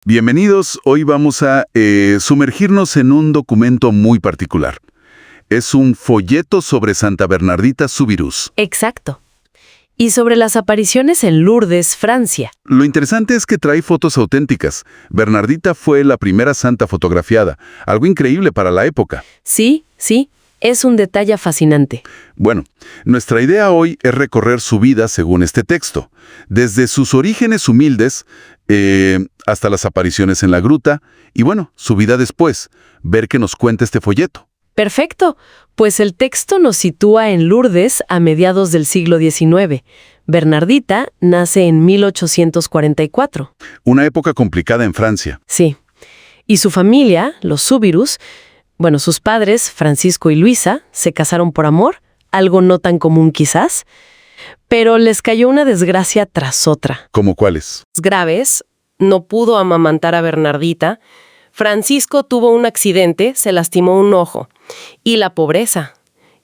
Bienvenidos, hoy vamos a sumergirnos en un documento muy particular. Es un folleto sobre Santa Bernardita Soubirous. Exacto. Y sobre las apariciones en Lourdes, Francia. Lo interesante es que trae fotos auténticas. Bernardita fue la primera santa fotografiada, algo increíble para la época. Sí, es un detalle fascinante. Bueno, nuestra idea hoy es recorrer su vida según este texto, desde sus orígenes humildes hasta las apariciones en la gruta y bueno, su vida después, ver qué nos cuenta este folleto. Perfecto, pues el texto nos sitúa en Lourdes a mediados del siglo XIX. Bernardita nace en 1844. Una época complicada en Francia. Sí. Y su familia, los Soubirous, sus padres, Francisco y Luisa, se casaron por amor, algo no tan común quizás, pero les cayó una desgracia tras otra. ¿Cómo cuáles? Graves, no pudo amamantar a Bernardita, Francisco tuvo un accidente, se lastimó un ojo, y la pobreza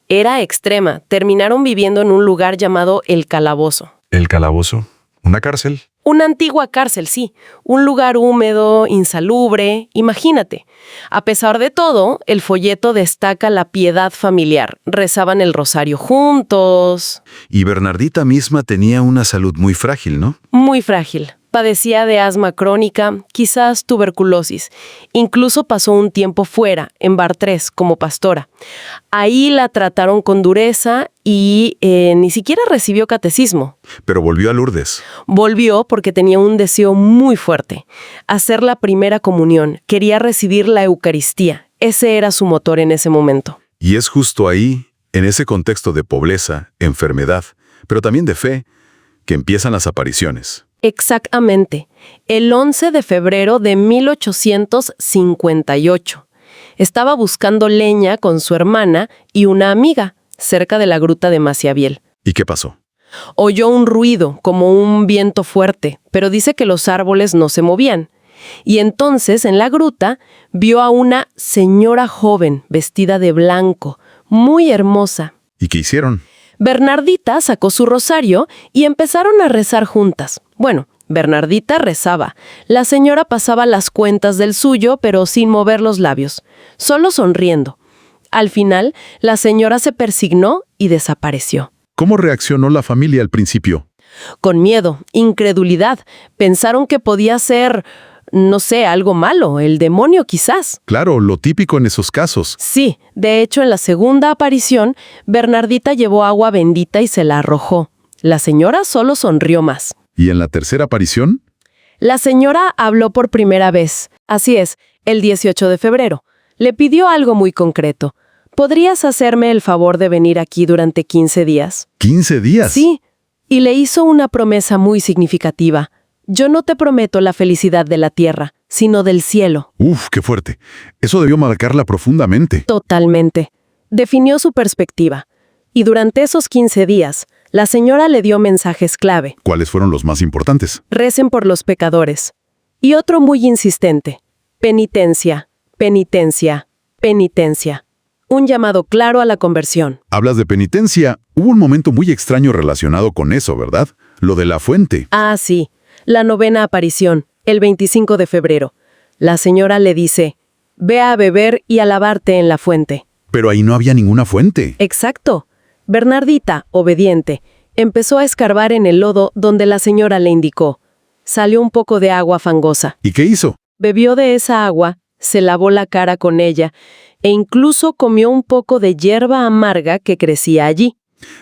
era extrema. Terminaron viviendo en un lugar llamado El Calabozo. ¿El calabozo? ¿Una cárcel? Una antigua cárcel, sí. Un lugar húmedo, insalubre. Imagínate. A pesar de todo, el folleto destaca la piedad familiar. Rezaban el rosario juntos. Y Bernardita misma tenía una salud muy frágil, ¿no? Muy frágil. Padecía de asma crónica, quizás tuberculosis. Incluso pasó un tiempo fuera, en Bartrés, como pastora. Ahí la trataron con dureza y ni siquiera recibió catecismo. Pero volvió a Lourdes. Volvió porque tenía un deseo muy fuerte. Hacer la primera comunión. Quería recibir la Eucaristía. Ese era su motor en ese momento. Y es justo ahí, en ese contexto de pobreza, enfermedad, pero también de fe, que empiezan las apariciones. Exactamente. El 11 de febrero de 1858. Estaba buscando leña con su hermana y una amiga, cerca de la gruta de Maciabiel. ¿Y qué pasó? Oyó un ruido, como un viento fuerte, pero dice que los árboles no se movían. Y entonces, en la gruta, vio a una señora joven, vestida de blanco, muy hermosa. ¿Y qué hicieron? Bernardita sacó su rosario y empezaron a rezar juntas. Bernardita rezaba. La señora pasaba las cuentas del suyo, pero sin mover los labios, solo sonriendo. Al final, la señora se persignó y desapareció. ¿Cómo reaccionó la familia al principio? Con miedo, incredulidad. Pensaron que podía ser, algo malo, el demonio quizás. Claro, lo típico en esos casos. Sí, de hecho, en la segunda aparición, Bernardita llevó agua bendita y se la arrojó. La señora solo sonrió más. ¿Y en la tercera aparición? La señora habló por primera vez. Así es, el 18 de febrero. Le pidió algo muy concreto. ¿Podrías hacerme el favor de venir aquí durante 15 días? ¿15 días? Sí, y le hizo una promesa muy significativa. Yo no te prometo la felicidad de la tierra, sino del cielo. Uf, qué fuerte. Eso debió marcarla profundamente. Totalmente. Definió su perspectiva. Y durante esos 15 días, la señora le dio mensajes clave. ¿Cuáles fueron los más importantes? Recen por los pecadores. Y otro muy insistente. Penitencia, penitencia, penitencia. Un llamado claro a la conversión. Hablas de penitencia. Hubo un momento muy extraño relacionado con eso, ¿verdad? Lo de la fuente. Ah, sí. La novena aparición, el 25 de febrero. La señora le dice, ve a beber y a lavarte en la fuente. Pero ahí no había ninguna fuente. Exacto. Bernardita, obediente, empezó a escarbar en el lodo donde la señora le indicó. Salió un poco de agua fangosa. ¿Y qué hizo? Bebió de esa agua, se lavó la cara con ella e incluso comió un poco de hierba amarga que crecía allí.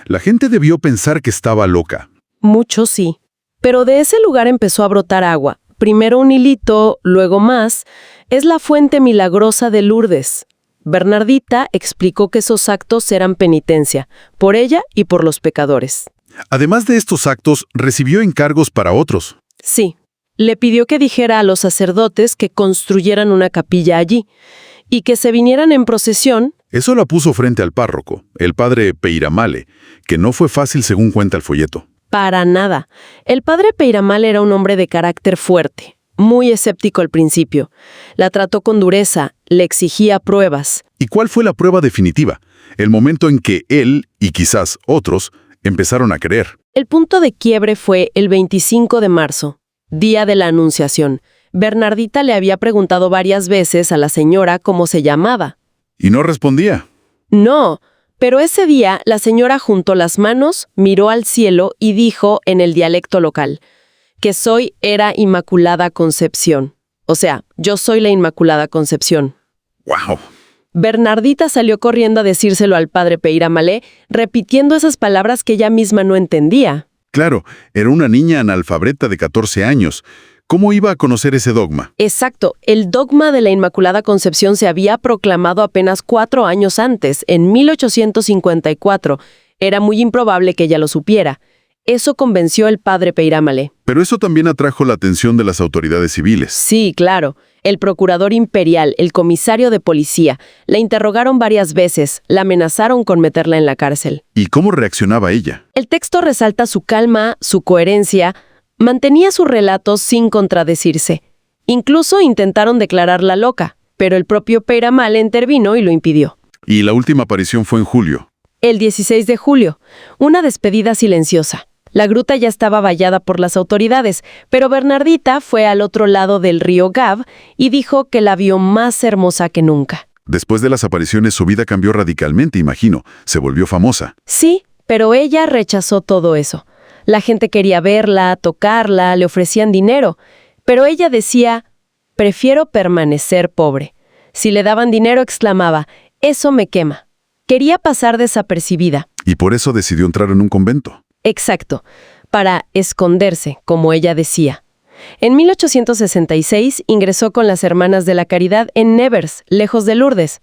La gente debió pensar que estaba loca. Mucho sí. Pero de ese lugar empezó a brotar agua. Primero un hilito, luego más. Es la fuente milagrosa de Lourdes. Bernardita explicó que esos actos eran penitencia, por ella y por los pecadores. Además de estos actos, recibió encargos para otros. Sí. Le pidió que dijera a los sacerdotes que construyeran una capilla allí y que se vinieran en procesión. Eso la puso frente al párroco, el padre Peiramale, que no fue fácil según cuenta el folleto. Para nada. El padre Peiramale era un hombre de carácter fuerte, muy escéptico al principio. La trató con dureza, le exigía pruebas. ¿Y cuál fue la prueba definitiva? El momento en que él, y quizás otros, empezaron a creer. El punto de quiebre fue el 25 de marzo, día de la Anunciación. Bernardita le había preguntado varias veces a la señora cómo se llamaba. Y no respondía. No, pero ese día la señora juntó las manos, miró al cielo y dijo en el dialecto local que era Inmaculada Concepción. O sea, yo soy la Inmaculada Concepción. ¡Wow! Bernardita salió corriendo a decírselo al padre Peira Malé, repitiendo esas palabras que ella misma no entendía. Claro, era una niña analfabeta de 14 años. ¿Cómo iba a conocer ese dogma? Exacto, el dogma de la Inmaculada Concepción se había proclamado apenas 4 años antes, en 1854. Era muy improbable que ella lo supiera. Eso convenció al padre Peira Malé. Pero eso también atrajo la atención de las autoridades civiles. Sí, claro. El procurador imperial, el comisario de policía, la interrogaron varias veces, la amenazaron con meterla en la cárcel. ¿Y cómo reaccionaba ella? El texto resalta su calma, su coherencia, mantenía sus relatos sin contradecirse. Incluso intentaron declararla loca, pero el propio Peira Malé intervino y lo impidió. Y la última aparición fue en julio. El 16 de julio, una despedida silenciosa. La gruta ya estaba vallada por las autoridades, pero Bernardita fue al otro lado del río Gave y dijo que la vio más hermosa que nunca. Después de las apariciones, su vida cambió radicalmente, imagino. Se volvió famosa. Sí, pero ella rechazó todo eso. La gente quería verla, tocarla, le ofrecían dinero. Pero ella decía, prefiero permanecer pobre. Si le daban dinero, exclamaba, eso me quema. Quería pasar desapercibida. Y por eso decidió entrar en un convento. Exacto, para esconderse, como ella decía. En 1866 ingresó con las Hermanas de la Caridad en Nevers, lejos de Lourdes.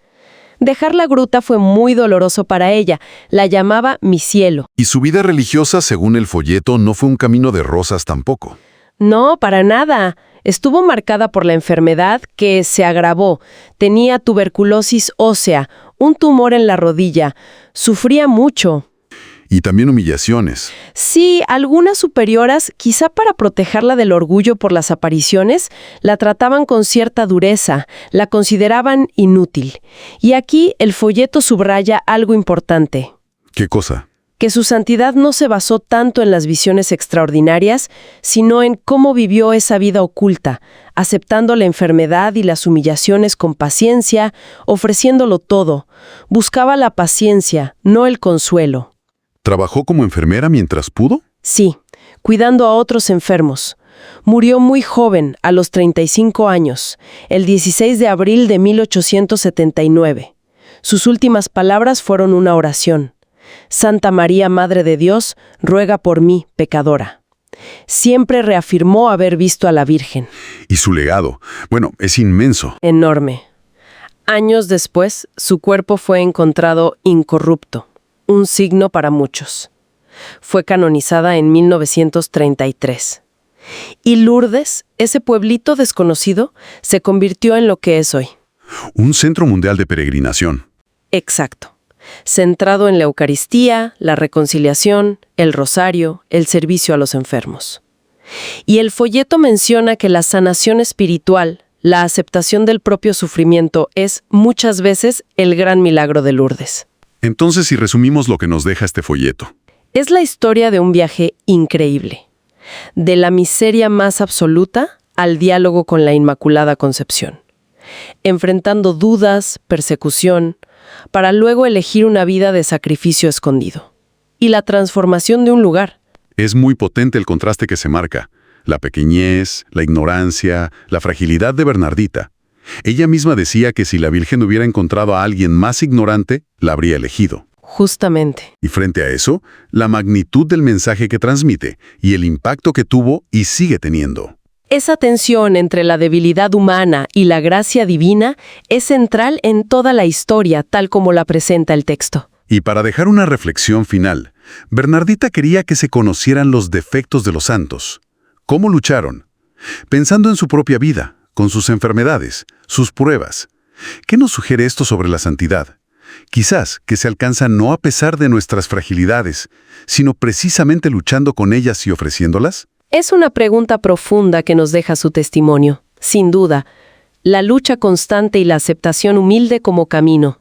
Dejar la gruta fue muy doloroso para ella, la llamaba mi cielo. Y su vida religiosa, según el folleto, no fue un camino de rosas tampoco. No, para nada. Estuvo marcada por la enfermedad que se agravó. Tenía tuberculosis ósea, un tumor en la rodilla. Sufría mucho. Y también humillaciones. Sí, algunas superioras, quizá para protegerla del orgullo por las apariciones, la trataban con cierta dureza, la consideraban inútil. Y aquí el folleto subraya algo importante. ¿Qué cosa? Que su santidad no se basó tanto en las visiones extraordinarias, sino en cómo vivió esa vida oculta, aceptando la enfermedad y las humillaciones con paciencia, ofreciéndolo todo. Buscaba la paciencia, no el consuelo. ¿Trabajó como enfermera mientras pudo? Sí, cuidando a otros enfermos. Murió muy joven, a los 35 años, el 16 de abril de 1879. Sus últimas palabras fueron una oración. Santa María, Madre de Dios, ruega por mí, pecadora. Siempre reafirmó haber visto a la Virgen. Y su legado, bueno, es inmenso. Enorme. Años después, su cuerpo fue encontrado incorrupto. Un signo para muchos. Fue canonizada en 1933. Y Lourdes, ese pueblito desconocido, se convirtió en lo que es hoy. Un centro mundial de peregrinación. Exacto. Centrado en la Eucaristía, la reconciliación, el rosario, el servicio a los enfermos. Y el folleto menciona que la sanación espiritual, la aceptación del propio sufrimiento, es muchas veces el gran milagro de Lourdes. Entonces, si resumimos lo que nos deja este folleto. Es la historia de un viaje increíble. De la miseria más absoluta al diálogo con la Inmaculada Concepción. Enfrentando dudas, persecución, para luego elegir una vida de sacrificio escondido. Y la transformación de un lugar. Es muy potente el contraste que se marca. La pequeñez, la ignorancia, la fragilidad de Bernardita. Ella misma decía que si la Virgen hubiera encontrado a alguien más ignorante, la habría elegido. Justamente. Y frente a eso, la magnitud del mensaje que transmite y el impacto que tuvo y sigue teniendo. Esa tensión entre la debilidad humana y la gracia divina es central en toda la historia, tal como la presenta el texto. Y para dejar una reflexión final, Bernardita quería que se conocieran los defectos de los santos. ¿Cómo lucharon? Pensando en su propia vida, con sus enfermedades, sus pruebas. ¿Qué nos sugiere esto sobre la santidad? Quizás que se alcanza no a pesar de nuestras fragilidades, sino precisamente luchando con ellas y ofreciéndolas. Es una pregunta profunda que nos deja su testimonio. Sin duda, la lucha constante y la aceptación humilde como camino.